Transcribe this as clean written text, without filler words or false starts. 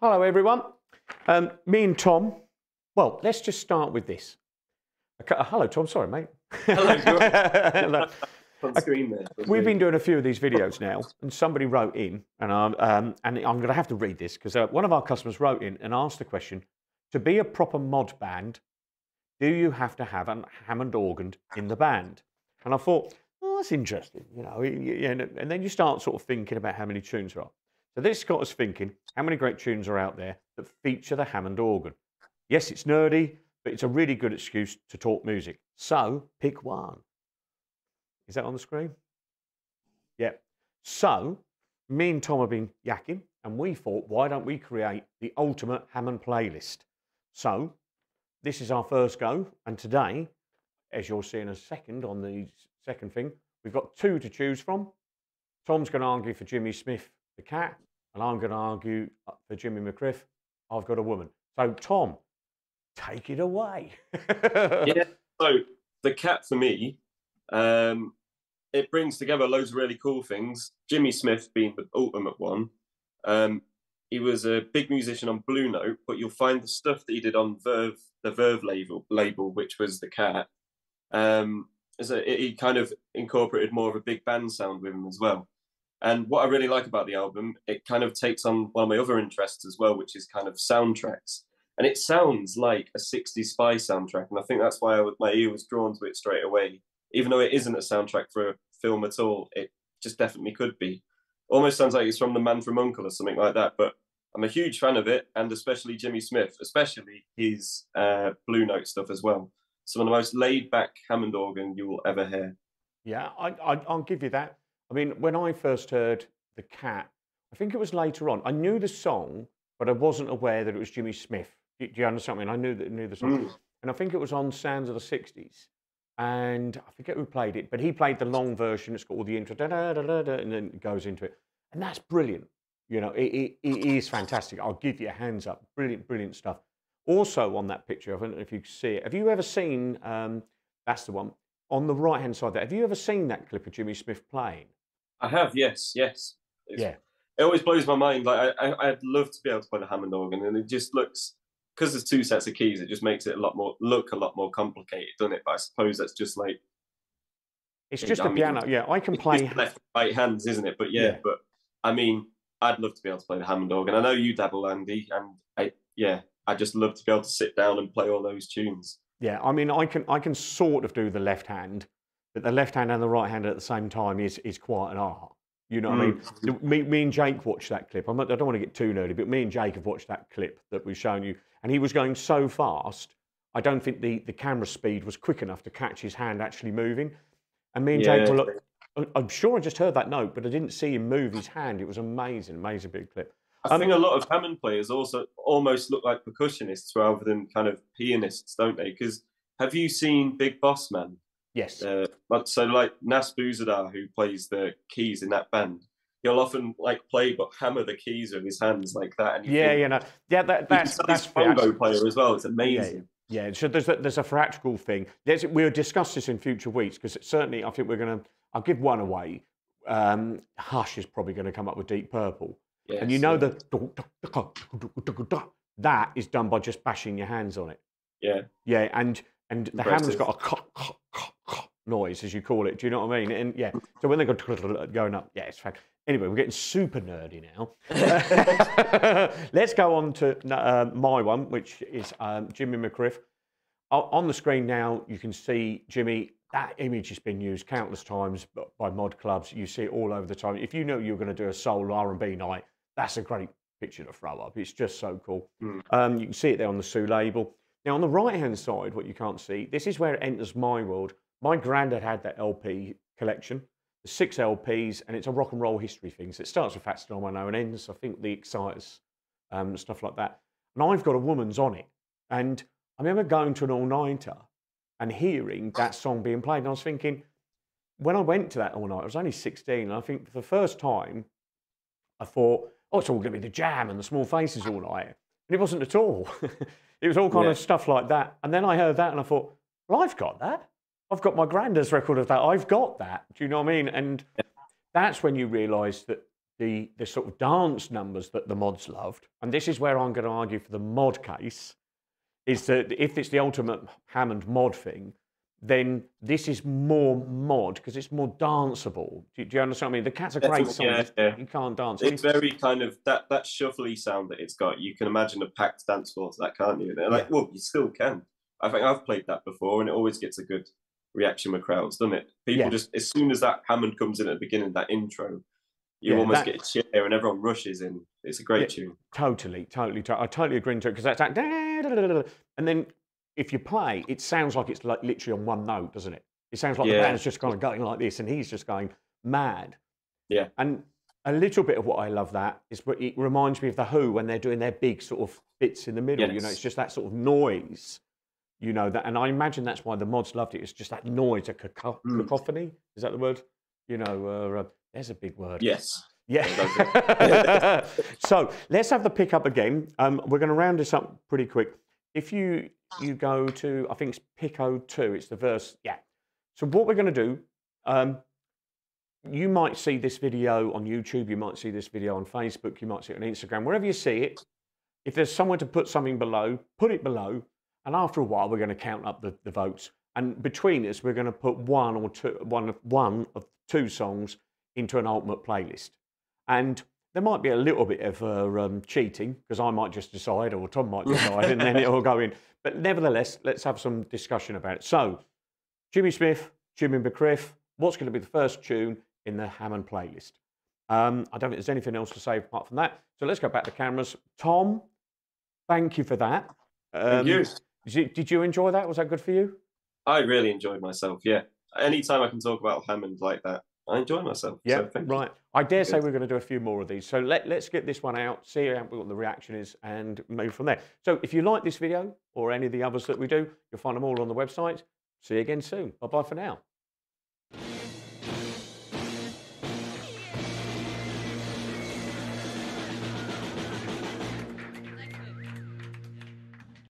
Hello, everyone. Me and Tom. Well, let's just start with this. Hello, Tom. Sorry, mate. Hello, George. Hello. On screen there. We've been doing a few of these videos now, and somebody wrote in, and I'm going to have to read this because one of our customers wrote in and asked the question: to be a proper mod band, do you have to have a Hammond organ in the band? And I thought, oh, that's interesting, and then you start sort of thinking about how many tunes there are. So this got us thinking, how many great tunes are out there that feature the Hammond organ? Yes, it's nerdy, but it's a really good excuse to talk music. So pick one. Is that on the screen? Yeah. So me and Tom have been yakking, and we thought, why don't we create the ultimate Hammond playlist? So this is our first go, and today, as you'll see in a second on the second thing, we've got two to choose from. Tom's going to argue for Jimmy Smith, the cat, and I'm going to argue for Jimmy Mcgriff. I've got a woman. So Tom, take it away. Yeah. So the cat for me, it brings together loads of really cool things. Jimmy Smith being the ultimate one. He was a big musician on Blue Note, but you'll find the stuff that he did on Verve, the Verve label, which was the cat. He kind of incorporated more of a big band sound with him as well. And what I really like about the album, it kind of takes on one of my other interests as well, which is kind of soundtracks. And it sounds like a 60s spy soundtrack. And I think that's why my ear was drawn to it straight away. Even though it isn't a soundtrack for a film at all, it just definitely could be. Almost sounds like it's from The Man from U.N.C.L.E. or something like that. But I'm a huge fan of it, and especially Jimmy Smith, especially his Blue Note stuff as well. Some of the most laid-back Hammond organ you will ever hear. Yeah, I'll give you that. I mean, when I first heard the cat, I think it was later on. I knew the song, but I wasn't aware that it was Jimmy Smith. Do you understand? I mean, I knew the song, and I think it was on Sounds of the '60s. And I forget who played it, but he played the long version. It's got all the intro, da, da, da, da, da, and then it goes into it, and that's brilliant. You know, it is fantastic. I'll give you a hands up. Brilliant, brilliant stuff. Also on that picture, I don't know if you can see it. Have you ever seen? That's the one on the right hand side there. Have you ever seen that clip of Jimmy Smith playing? I have, yes. Yeah. It always blows my mind. Like I'd love to be able to play the Hammond organ, and it just looks, because there's two sets of keys, it just makes it look a lot more complicated, doesn't it? But I suppose that's just like it's just a piano. Yeah, I can play left and right hands, isn't it? But yeah, but I mean, I'd love to be able to play the Hammond organ. I know you dabble, Andy, and I just love to be able to sit down and play all those tunes. Yeah, I mean, I can sort of do the left hand, but the left hand and the right hand at the same time is quite an art. You know what I mean? Me and Jake watched that clip. I don't want to get too nerdy, but me and Jake have watched that clip that we've shown you, and he was going so fast, I don't think the camera speed was quick enough to catch his hand actually moving. And me and Jake were like, I'm sure I just heard that note, but I didn't see him move his hand. It was amazing, amazing big clip. I think a lot of Hammond players also almost look like percussionists rather than kind of pianists, don't they? Because have you seen Big Boss Man? Yes. So like Nas Bouzadar, who plays the keys in that band, he'll often like play but hammer the keys with his hands like that. And that's a bongo player as well. It's amazing. Yeah. So there's a theatrical thing. We'll discuss this in future weeks because certainly I think I'll give one away. Hush is probably going to come up with Deep Purple. Yes, and you know that is done by just bashing your hands on it. Yeah. Yeah, and the Hammond's got a noise, as you call it. Do you know what I mean? And yeah, so when they go going up, yeah, it's fine. Anyway, we're getting super nerdy now. Let's go on to my one, which is Jimmy Mcgriff. On the screen now, you can see Jimmy. That image has been used countless times by mod clubs. You see it all over the time. If you know you're going to do a soul R&B night, that's a great picture to throw up. It's just so cool. You can see it there on the Sue label. Now, on the right-hand side, what you can't see, this is where it enters my world. My granddad had that LP collection, the 6 LPs, and it's a rock and roll history thing. So it starts with Fats Domino and ends, I think, the Exciters, stuff like that. And I've got a woman's on it. And I remember going to an all-nighter and hearing that song being played. And I was thinking, when I went to that all-nighter, I was only 16, and I think for the first time, I thought, oh, it's all going to be the Jam and the Small Faces all night. And it wasn't at all. It was all kind of stuff like that. And then I heard that and I thought, well, I've got that. I've got my granddad's record of that. I've got that. Do you know what I mean? And that's when you realise that the sort of dance numbers that the mods loved, and this is where I'm going to argue for the mod case, is that if it's the ultimate Hammond mod thing, then this is more mod because it's more danceable. Do you understand what I mean? The Cat's a great song. Yeah. You can't dance. It's very kind of that shuffly sound that it's got. You can imagine a packed dance floor to that, can't you? And like, well, you still can. I think I've played that before, and it always gets a good reaction with crowds, doesn't it? People just, as soon as that Hammond comes in at the beginning, that intro, you almost get a cheer and everyone rushes in. It's a great tune. Totally. I totally agree to it because that's that. And then if you play, it sounds like it's like literally on one note, doesn't it? It sounds like the band's just kind of going like this, and he's just going mad. Yeah. And a little bit of what I love that is, it reminds me of the Who when they're doing their big sort of bits in the middle. Yes. You know, it's just that sort of noise. You know that, and I imagine that's why the mods loved it. It's just that noise, a cacophony. Is that the word? You know, there's a big word. Yes. Yeah. So let's have the pickup again. We're going to round this up pretty quick. If you go to, I think it's Pico 2, it's the verse. Yeah. So what we're going to do, you might see this video on YouTube, you might see this video on Facebook, you might see it on Instagram, wherever you see it. If there's somewhere to put something below, put it below. And after a while, we're going to count up the votes. And between us, we're going to put one of two songs into an ultimate playlist. And there might be a little bit of cheating, because I might just decide, or Tom might decide, and then it'll go in. But nevertheless, let's have some discussion about it. So, Jimmy Smith, Jimmy Mcgriff, what's going to be the first tune in the Hammond playlist? I don't think there's anything else to say apart from that. So let's go back to cameras. Tom, thank you for that. Thank you. Did you enjoy that? Was that good for you? I really enjoyed myself, yeah. Anytime I can talk about Hammond like that, I enjoy myself. Yeah, so right. I dare say we're going to do a few more of these. So let's get this one out, see what the reaction is, and move from there. So if you like this video or any of the others that we do, you'll find them all on the website. See you again soon. Bye-bye for now.